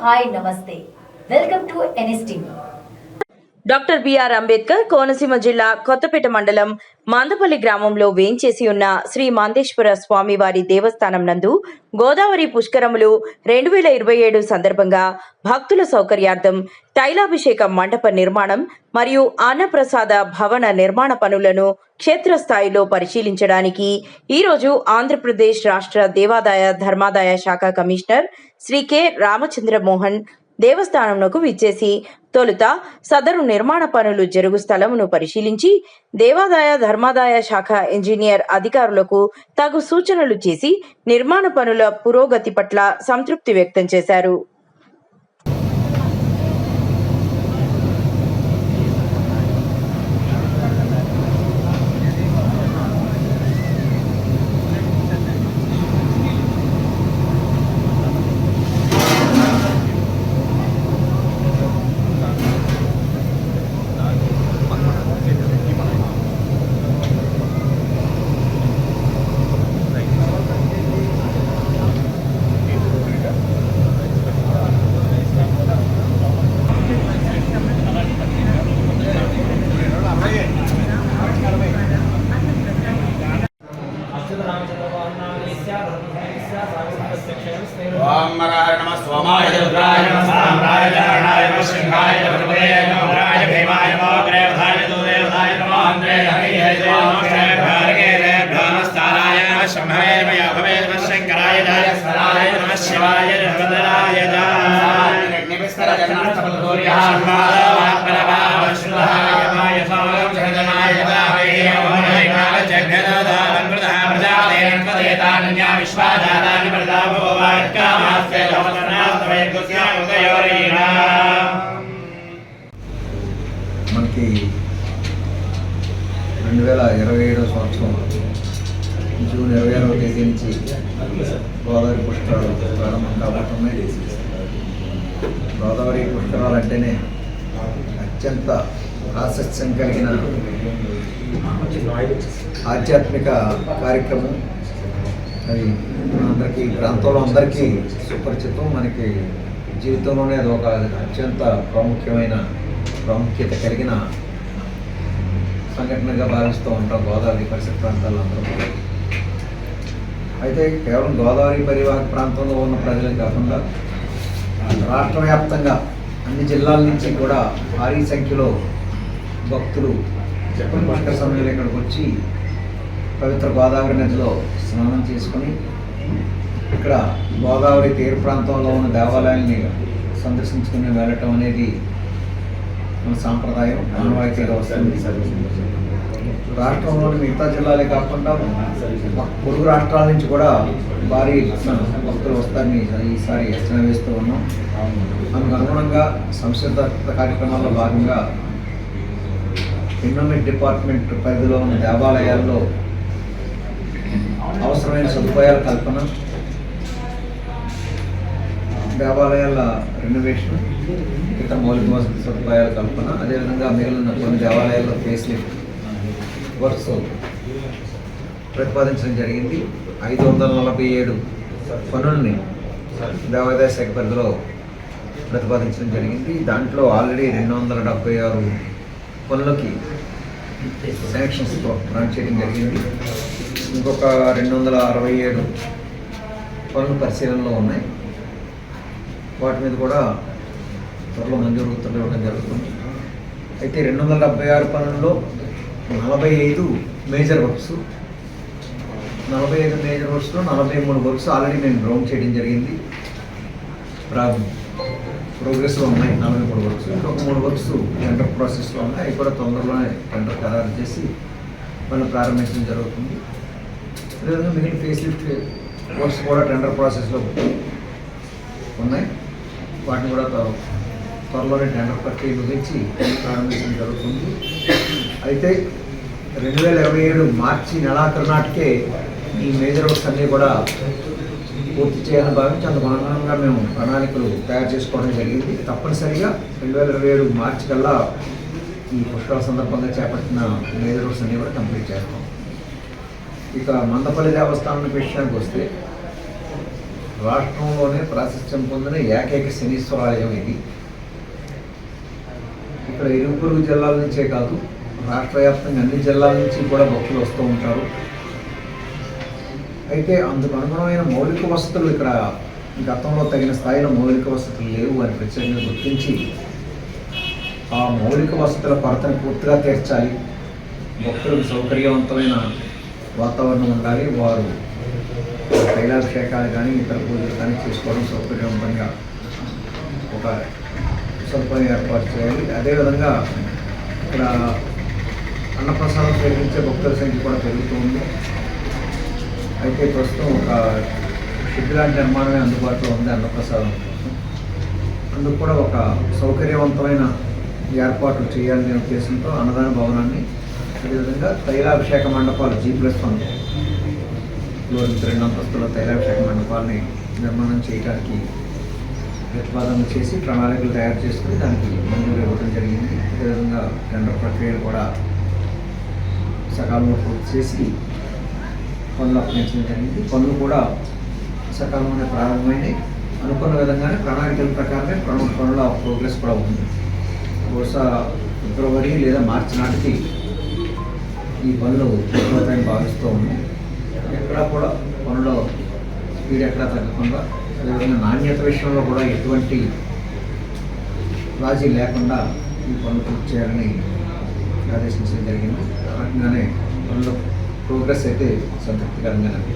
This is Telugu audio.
హాయ్ నమస్తే welcome to NSTV. Doctor BR Ambedkar Konaseema జిల్లా కొత్తపేట మండలం మందపల్లి గ్రామంలో వేంచేసి ఉన్న శ్రీ మాందేశ్వర స్వామివారి దేవస్థానం నందు గోదావరి పుష్కరములు 2027 సందర్భంగా భక్తుల సౌకర్యార్థం తైలాభిషేక మండప నిర్మాణం మరియు అన్నప్రసాద భవన నిర్మాణ పనులను క్షేత్రస్థాయిలో పరిశీలించడానికి ఈరోజు ఆంధ్రప్రదేశ్ రాష్ట్ర దేవాదాయ ధర్మాదాయ శాఖ కమిషనర్ శ్రీ కె రామచంద్ర మోహన్ దేవస్థానంకు విచ్చేసి తొలుత సదరు నిర్మాణ పనులు జరుగు స్థలమును పరిశీలించి దేవాదాయ ధర్మాదాయ శాఖ ఇంజనీర్ అధికారులకు తగు సూచనలు చేసి నిర్మాణ పనుల పురోగతి పట్ల సంతృప్తి వ్యక్తం చేశారు. ओम मराय नमः सोमाय रुद्राय नमः साम्राय चरणाय नमः सिंहाय भद्रपदे नमः उग्राय भीमाय नमः ग्रेवधाय दूरेवधाय नमः अंद्रे हरिये नमः क्षयभार्गे नमस्ताराय नमः शम्भवे नमः याभवे नमः शंकराय नमः स्वराय नमः शिवाय नमः जय निविस्तर जन्मस्तपलगोर्यः माधवात्मनभाव शुद्धाय माय समगम जगदनाय दावे ओमय काल जगदादानं प्रदा प्रजादेन पदेतान्या विश्वादानानि प्रदाभो वाक्कामास्य लवनास्तवे गुस्या उदयोरीना మనకి 2027 సంవత్సరం జూన్ 26వ తేదీ నుంచి గోదావరి పుష్కరాలు ప్రారంభం కాబోతున్నాయి. గోదావరి పుష్కరాలు అంటేనే అత్యంత ఆసక్తి కలిగిన ఆధ్యాత్మిక కార్యక్రమం. అది అందరికీ ప్రాంతంలో అందరికీ సుపరిచితం. మనకి జీవితంలోనే అది ఒక అత్యంత ప్రాముఖ్యత కలిగిన సంఘటనగా భావిస్తూ ఉంటాం గోదావరి పరిసర ప్రాంతాల్లో అందరూ. అయితే కేవలం గోదావరి పరివాహక ప్రాంతంలో ఉన్న ప్రజలే కాకుండా రాష్ట్ర వ్యాప్తంగా అన్ని జిల్లాల నుంచి కూడా భారీ సంఖ్యలో భక్తులు పుష్కర సమయంలో ఇక్కడికి వచ్చి పవిత్ర గోదావరి నదిలో స్నానం చేసుకొని ఇక్కడ గోదావరి తీర ప్రాంతంలో ఉన్న దేవాలయాల్ని సందర్శించుకుని వెళ్ళటం అనేది మన సాంప్రదాయం, ఆనవాయితీగా వస్తుంది. రాష్ట్రంలోని మిగతా జిల్లాలే కాకుండా పొరుగు రాష్ట్రాల నుంచి కూడా భారీ భక్తులు వస్తారని ఈసారి అంచనా వేస్తూ ఉన్నాం. అందుకు అనుగుణంగా సంసిద్ధ కార్యక్రమాల్లో భాగంగా ఎండోమెంట్ డిపార్ట్మెంట్ పరిధిలో ఉన్న దేవాలయాల్లో అవసరమైన సదుపాయాల కల్పన, దేవాలయాల రెనోవేషన్, ఇతర మౌలిక వసతి సదుపాయాల కల్పన, అదేవిధంగా మిగిలిన కొన్ని దేవాలయాల్లో ఫేస్ లిఫ్ట్ వర్క్స్ ప్రతిపాదించడం జరిగింది. 547 పనుల్ని దేవాదాయ శాఖ పరిధిలో ప్రతిపాదించడం జరిగింది. దాంట్లో ఆల్రెడీ 276 పనులకి శాంక్షన్స్ గ్రాంట్ చేయడం జరిగింది. ఇంకొక 267 పనులు పరిశీలనలో ఉన్నాయి. వాటి మీద కూడా త్వరలో మంజూరు ఉత్తర్వులు ఇవ్వడం జరుగుతుంది. అయితే 276 పనుల్లో 45 మేజర్ వర్క్స్, 45 మేజర్ వర్క్స్లో 43 వర్క్స్ ఆల్రెడీ నేను గ్రౌండ్ చేయడం జరిగింది. ప్రోగ్రెస్లో ఉన్నాయి 43 వర్క్స్. ఇంకొక 3 వర్క్స్ టెండర్ ప్రాసెస్లో ఉన్నాయి. అవి కూడా తొందరలోనే టెండర్ ఖరారు చేసి మనం ప్రారంభించడం జరుగుతుంది. అదేవిధంగా మిగిలిన ఫేస్ లిఫ్ట్ వర్క్స్ కూడా టెండర్ ప్రాసెస్లో ఉన్నాయి. వాటిని కూడా త్వరలోనే టెండర్ ప్రక్రియ ముగించి ప్రారంభించడం జరుగుతుంది. అయితే 2027 మార్చి నెలాఖరు నాటికే ఈ మేజర్ వర్క్స్ అన్నీ కూడా పూర్తి చేయాలని భావించి అందుకు అనుగుణంగా మేము ప్రణాళికలు తయారు చేసుకోవడం జరిగింది. తప్పనిసరిగా 2027 మార్చి కల్లా ఈ పుష్కరాల సందర్భంగా చేపట్టిన మేజర్ వర్క్స్ అన్నీ కూడా కంప్లీట్ చేస్తాం. ఇక మందపల్లి దేవస్థానం విషయానికి వస్తే రాష్ట్రంలోనే ప్రాశస్త్యం పొందిన ఏకైక శనీశ్వరాలయం ఇది. ఇక్కడ ఇరువురు జిల్లాల నుంచే కాదు, రాష్ట్ర వ్యాప్తంగా అన్ని జిల్లాల నుంచి కూడా భక్తులు వస్తూ ఉంటారు. అయితే అందుకు అనుగుణమైన మౌలిక వసతులు ఇక్కడ గతంలో తగిన స్థాయిలో మౌలిక వసతులు లేవు అని ప్రత్యేకంగా గుర్తించి ఆ మౌలిక వసతుల కొరతను పూర్తిగా తీర్చాలి. భక్తులకు సౌకర్యవంతమైన వాతావరణం ఉండాలి. వారు తైలాభిషేకాలు కానీ ఇతర పూజలు కానీ చేసుకోవడం సౌకర్యవంతంగా ఒక సదుపాయం ఏర్పాటు చేయాలి. అదేవిధంగా ఇక్కడ అన్నప్రసాదం స్వీకరించే భక్తుల సంఖ్య కూడా పెరుగుతుంది. అయితే ప్రస్తుతం ఒక షెడ్ లాంటి నిర్మాణమే అందుబాటులో ఉంది అన్నప్రసాదం కోసం. అందుకు కూడా ఒక సౌకర్యవంతమైన ఏర్పాట్లు చేయాలనే ఉద్దేశంతో అన్నదాన భవనాన్ని, అదేవిధంగా తైలాభిషేక మండపాలు G+1 ఫ్లోరింగ్ 2 అంతస్తుల తైలాభిషేక మండపాలని నిర్మాణం చేయడానికి ప్రతిపాదన చేసి ప్రణాళికలు తయారు చేసుకుని దానికి మంజూరు ఇవ్వడం జరిగింది. అదేవిధంగా టెండర్ ప్రక్రియలు కూడా సకాలంలో పూర్తి చేసి పనులు అప్పగించడం జరిగింది. పనులు కూడా సకాలంలోనే ప్రారంభమైనాయి. అనుకున్న విధంగానే ప్రణాళికల ప్రకారమే పనుల ప్రోగ్రెస్ కూడా ఉంది. బహుశా ఫిబ్రవరి లేదా మార్చి నాటికి ఈ పనులు పూర్తవుతాయని భావిస్తూ ఉన్నాయి. ఎక్కడా కూడా పనుల స్పీడ్ ఎక్కడా తగ్గకుండా, అదేవిధంగా నాణ్యత విషయంలో కూడా ఎటువంటి రాజీ లేకుండా ఈ పనులు పూర్తి చేయాలని ఆదేశించడం జరిగింది. ఆ రకంగానే పనుల ప్రోగ్రెస్ అయితే సంతృప్తికరంగానే ఉంది.